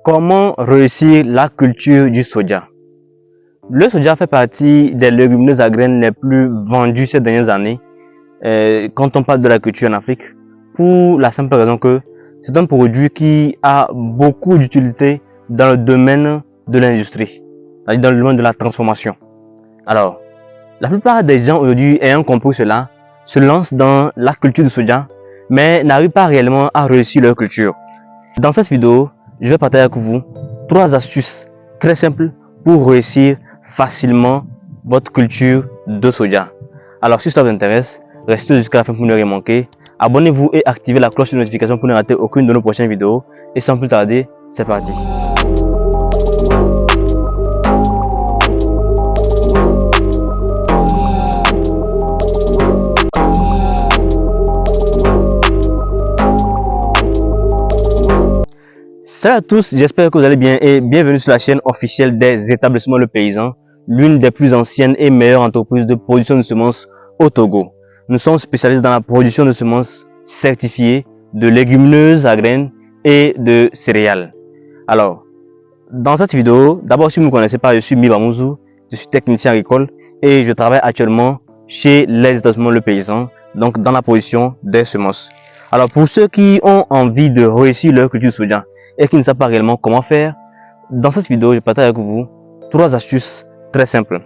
Comment réussir la culture du soja? Le soja fait partie des légumineuses à graines les plus vendues ces dernières années quand on parle de la culture en Afrique, pour la simple raison que c'est un produit qui a beaucoup d'utilité dans le domaine de l'industrie, c'est-à-dire dans le domaine de la transformation. Alors, la plupart des gens aujourd'hui ayant compris cela se lancent dans la culture du soja, mais n'arrivent pas réellement à réussir leur culture. Dans cette vidéo, je vais partager avec vous 3 astuces très simples pour réussir facilement votre culture de soja. Alors si cela vous intéresse, restez jusqu'à la fin pour ne rien manquer. Abonnez-vous et activez la cloche de notification pour ne rater aucune de nos prochaines vidéos. Et sans plus tarder, c'est parti. Salut à tous, j'espère que vous allez bien et bienvenue sur la chaîne officielle des établissements Le Paysan, l'une des plus anciennes et meilleures entreprises de production de semences au Togo. Nous sommes spécialisés dans la production de semences certifiées, de légumineuses à graines et de céréales. Alors, dans cette vidéo, d'abord si vous ne me connaissez pas, je suis Miba Mouzou, je suis technicien agricole et je travaille actuellement chez les établissements Le Paysan, donc dans la production des semences. Alors pour ceux qui ont envie de réussir leur culture soja et qui ne savent pas réellement comment faire, dans cette vidéo je partage avec vous 3 astuces très simples.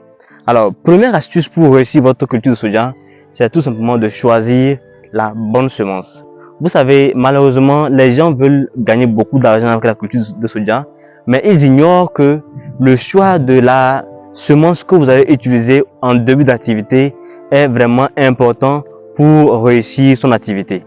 Alors première astuce pour réussir votre culture de soja, c'est tout simplement de choisir la bonne semence. Vous savez, malheureusement les gens veulent gagner beaucoup d'argent avec la culture de soja, mais ils ignorent que le choix de la semence que vous allez utiliser en début d'activité est vraiment important pour réussir son activité.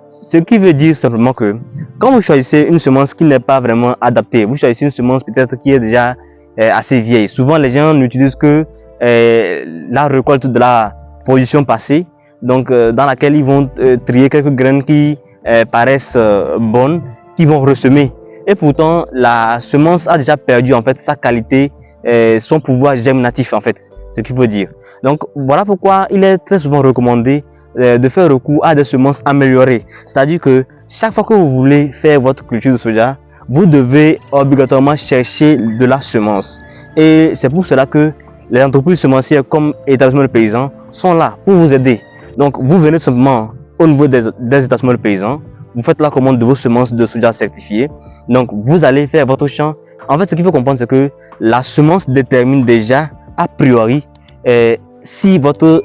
Ce qui veut dire simplement que quand vous choisissez une semence qui n'est pas vraiment adaptée, vous choisissez une semence peut-être qui est déjà assez vieille. Souvent les gens n'utilisent que la récolte de la production passée, donc dans laquelle ils vont trier quelques graines qui paraissent bonnes, qui vont ressemer. Et pourtant la semence a déjà perdu en fait sa qualité, son pouvoir germinatif en fait, ce qu'il veut dire. Donc voilà pourquoi il est très souvent recommandé de faire recours à des semences améliorées. C'est-à-dire que chaque fois que vous voulez faire votre culture de soja, vous devez obligatoirement chercher de la semence. Et c'est pour cela que les entreprises semencières comme Établissement Le Paysan sont là pour vous aider. Donc vous venez simplement au niveau des établissements Le Paysan, vous faites la commande de vos semences de soja certifiées. Donc vous allez faire votre champ. En fait, ce qu'il faut comprendre, c'est que la semence détermine déjà a priori si votre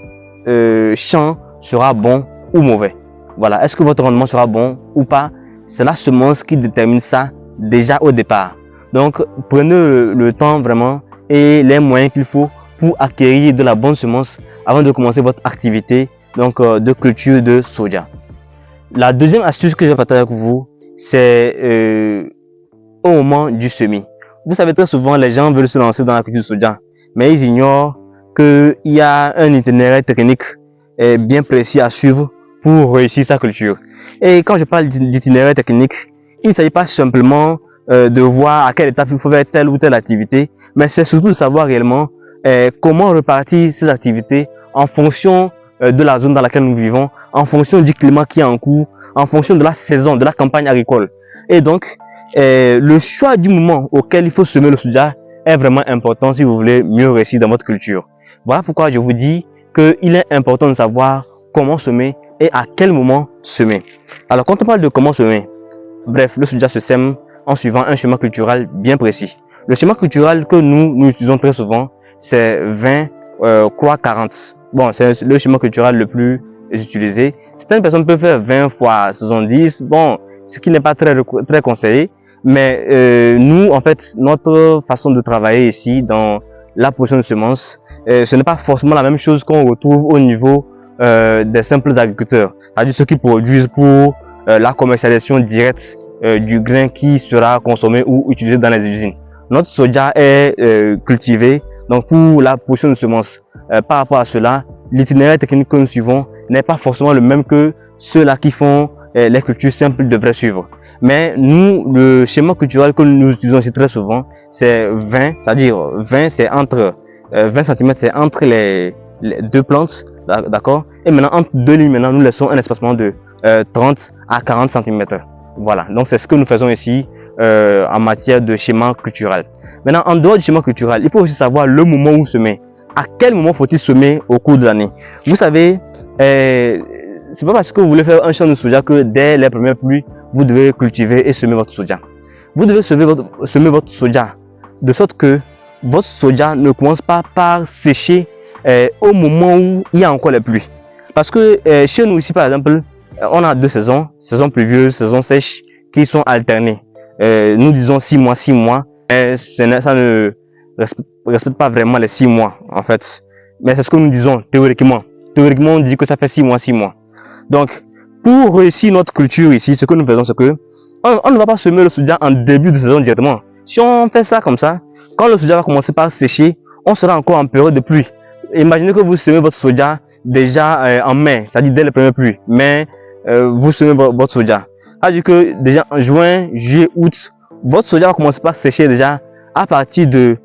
champ sera bon ou mauvais. Voilà, est-ce que votre rendement sera bon ou pas? C'est la semence qui détermine ça déjà au départ. Donc prenez le temps vraiment et les moyens qu'il faut pour acquérir de la bonne semence avant de commencer votre activité donc de culture de soja. La deuxième astuce que je vais partager avec vous, c'est au moment du semis. Vous savez, très souvent les gens veulent se lancer dans la culture de soja, mais ils ignorent qu'il y a un itinéraire technique bien précis à suivre pour réussir sa culture. Et quand je parle d'itinéraire technique, il ne s'agit pas simplement de voir à quelle étape il faut faire telle ou telle activité, mais c'est surtout de savoir réellement comment repartir ces activités en fonction de la zone dans laquelle nous vivons, en fonction du climat qui est en cours, en fonction de la saison, de la campagne agricole. Et donc, le choix du moment auquel il faut semer le soja est vraiment important si vous voulez mieux réussir dans votre culture. Voilà pourquoi je vous dis qu'il est important de savoir comment semer et à quel moment semer. Alors quand on parle de comment semer, bref, le soja se sème en suivant un schéma culturel bien précis. Le schéma culturel que nous utilisons très souvent, c'est 20 x 40. Bon, c'est le schéma culturel le plus utilisé. Certaines personnes peuvent faire 20 x 70, bon, ce qui n'est pas très conseillé. Mais nous, en fait, notre façon de travailler ici dans la production de semences, ce n'est pas forcément la même chose qu'on retrouve au niveau des simples agriculteurs, c'est-à-dire ceux qui produisent pour la commercialisation directe du grain qui sera consommé ou utilisé dans les usines. Notre soja est cultivé donc pour la production de semences. Par rapport à cela, l'itinéraire technique que nous suivons n'est pas forcément le même que ceux-là qui font les cultures simples devraient suivre. Mais nous, le schéma culturel que nous utilisons aussi très souvent, c'est 20, c'est-à-dire 20 c'est entre 20 cm c'est entre les deux plantes, d'accord? Et maintenant entre deux lignes, maintenant nous laissons un espacement de 30 à 40 cm. Voilà, donc c'est ce que nous faisons ici en matière de schéma culturel. Maintenant, en dehors du schéma culturel, il faut aussi savoir le moment où semer. À quel moment faut-il semer au cours de l'année? Vous savez, c'est pas parce que vous voulez faire un champ de soja que dès les premières pluies, vous devez cultiver et semer votre soja. Vous devez semer votre soja de sorte que votre soja ne commence pas par sécher au moment où il y a encore les pluies. Parce que chez nous ici, par exemple, on a deux saisons, saison pluvieuse, saison sèche, qui sont alternées. Nous disons 6 mois, 6 mois, mais ça ne respecte pas vraiment les 6 mois, en fait. Mais c'est ce que nous disons théoriquement. Théoriquement, on dit que ça fait 6 mois, 6 mois. Donc, pour réussir notre culture ici, ce que nous faisons, c'est que on ne va pas semer le soja en début de saison directement. Si on fait ça comme ça, quand le soja va commencer par sécher, on sera encore en période de pluie. Imaginez que vous semez votre soja déjà en mai, c'est-à-dire dès les premières pluies. Mais vous semez votre soja. C'est-à-dire que déjà en juin, juillet, août, votre soja va commencer par sécher déjà à partir de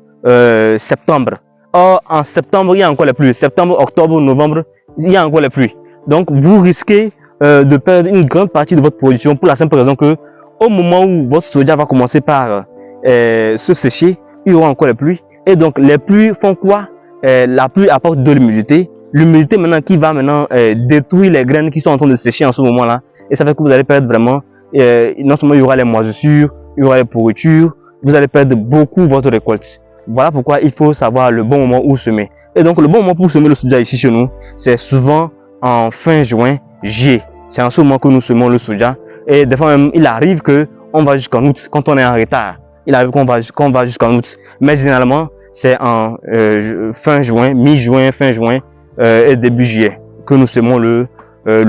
septembre. Or, en septembre, il y a encore les pluies. Septembre, octobre, novembre, il y a encore les pluies. Donc, vous risquez de perdre une grande partie de votre production pour la simple raison que au moment où votre soja va commencer par se sécher, il y aura encore les pluies. Et donc, les pluies font quoi? La pluie apporte de l'humidité. L'humidité maintenant qui va maintenant détruire les graines qui sont en train de sécher en ce moment-là. Et ça fait que vous allez perdre vraiment, non seulement il y aura les moisissures, il y aura les pourritures, vous allez perdre beaucoup votre récolte. Voilà pourquoi il faut savoir le bon moment où semer. Et donc, le bon moment pour semer le soja ici chez nous, c'est souvent en fin juin, juillet. C'est en ce moment que nous semons le soja. Et des fois même, il arrive que on va jusqu'en août quand on est en retard. Il arrive qu'on va jusqu'en août. Mais généralement, c'est en fin juin, mi-juin, fin juin et début juillet que nous semons le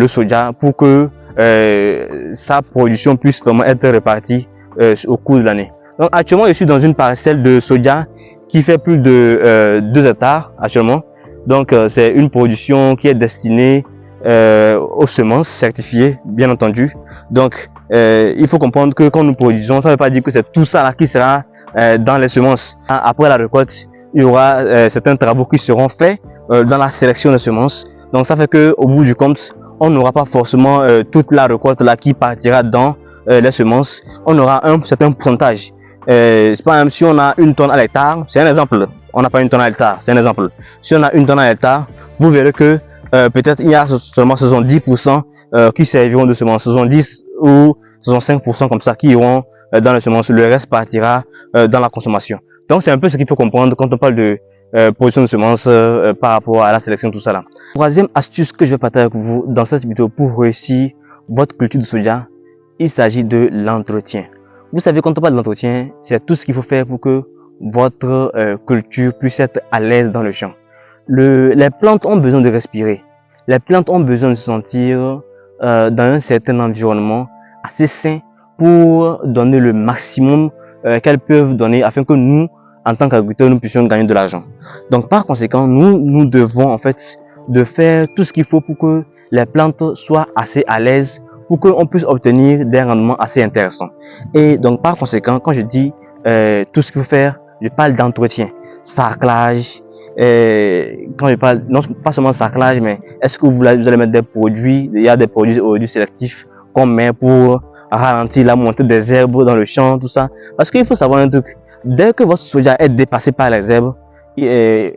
soja pour que sa production puisse vraiment être répartie au cours de l'année. Donc actuellement, je suis dans une parcelle de soja qui fait plus de 2 hectares actuellement. Donc c'est une production qui est destinée aux semences certifiées, bien entendu. Donc il faut comprendre que quand nous produisons, ça ne veut pas dire que c'est tout ça là qui sera dans les semences. Après la récolte, il y aura certains travaux qui seront faits dans la sélection des semences. Donc ça fait que au bout du compte, on n'aura pas forcément toute la récolte là qui partira dans les semences. On aura un certain pourcentage. C'est pas même si on a 1 tonne à l'hectare, c'est un exemple. On n'a pas 1 tonne à l'hectare, c'est un exemple. Si on a 1 tonne à l'hectare, vous verrez que peut-être il y a seulement 70% qui serviront de semences, 70 ou 65% comme ça qui iront dans les semences. Le reste partira dans la consommation. Donc c'est un peu ce qu'il faut comprendre quand on parle de production de semences par rapport à la sélection, tout ça là. Troisième astuce que je vais partager avec vous dans cette vidéo pour réussir votre culture de soja, il s'agit de l'entretien. Vous savez, quand on parle de l'entretien, c'est tout ce qu'il faut faire pour que votre culture puisse être à l'aise dans le champ. Les plantes ont besoin de respirer. Les plantes ont besoin de se sentir dans un certain environnement assez sain pour donner le maximum qu'elles peuvent donner afin que nous, en tant qu'agriculteurs, nous puissions gagner de l'argent. Donc, par conséquent, nous devons en fait de faire tout ce qu'il faut pour que les plantes soient assez à l'aise pour qu'on puisse obtenir des rendements assez intéressants. Et donc, par conséquent, quand je dis tout ce qu'il faut faire, je parle d'entretien, sarclage. Quand je parle, non pas seulement sarclage, mais est-ce que vous allez mettre des produits, il y a des produits sélectifs qu'on met pour ralentir la montée des herbes dans le champ, tout ça. Parce qu'il faut savoir un truc, dès que votre soja est dépassé par les herbes,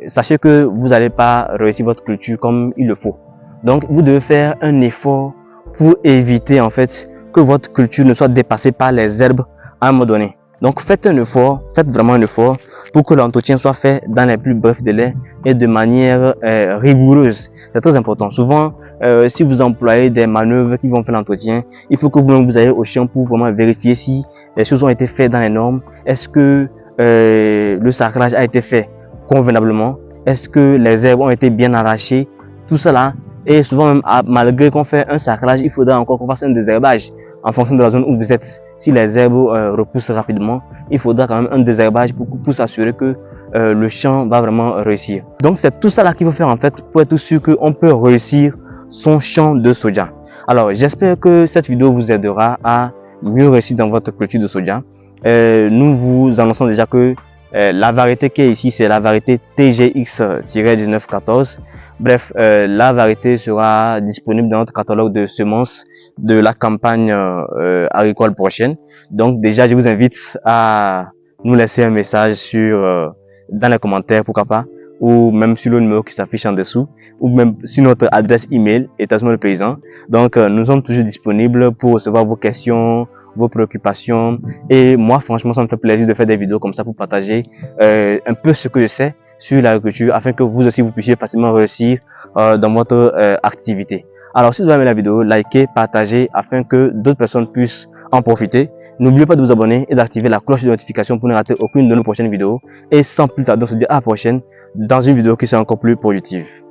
sachez que vous n'allez pas réussir votre culture comme il le faut. Donc, vous devez faire un effort pour éviter en fait que votre culture ne soit dépassée par les herbes à un moment donné. Donc faites un effort, faites vraiment un effort pour que l'entretien soit fait dans les plus brefs délais et de manière rigoureuse. C'est très important. Souvent, si vous employez des manœuvres qui vont faire l'entretien, il faut que vous-même vous ayez au champ pour vraiment vérifier si les choses ont été faites dans les normes. Est-ce que le sarclage a été fait convenablement? Est-ce que les herbes ont été bien arrachées? Tout cela. Et souvent même, malgré qu'on fait un sarclage, il faudra encore qu'on fasse un désherbage en fonction de la zone où vous êtes. Si les herbes repoussent rapidement, il faudra quand même un désherbage pour s'assurer que le champ va vraiment réussir. Donc c'est tout ça là qu'il faut faire en fait pour être sûr qu'on peut réussir son champ de soja. Alors j'espère que cette vidéo vous aidera à mieux réussir dans votre culture de soja. Nous vous annonçons déjà que La variété qui est ici, c'est la variété TGX-1914. Bref, la variété sera disponible dans notre catalogue de semences de la campagne agricole prochaine. Donc déjà, je vous invite à nous laisser un message dans les commentaires, pourquoi pas, ou même sur le numéro qui s'affiche en dessous, ou même sur notre adresse email, Établissement Le Paysan. Donc, nous sommes toujours disponibles pour recevoir vos questions, vos préoccupations. Et moi, franchement, ça me fait plaisir de faire des vidéos comme ça pour partager un peu ce que je sais sur l'agriculture, afin que vous aussi, vous puissiez facilement réussir dans votre activité. Alors, si vous avez aimé la vidéo, likez, partagez, afin que d'autres personnes puissent en profiter. N'oubliez pas de vous abonner et d'activer la cloche de notification pour ne rater aucune de nos prochaines vidéos. Et sans plus tarder, on se dit à la prochaine dans une vidéo qui sera encore plus productive.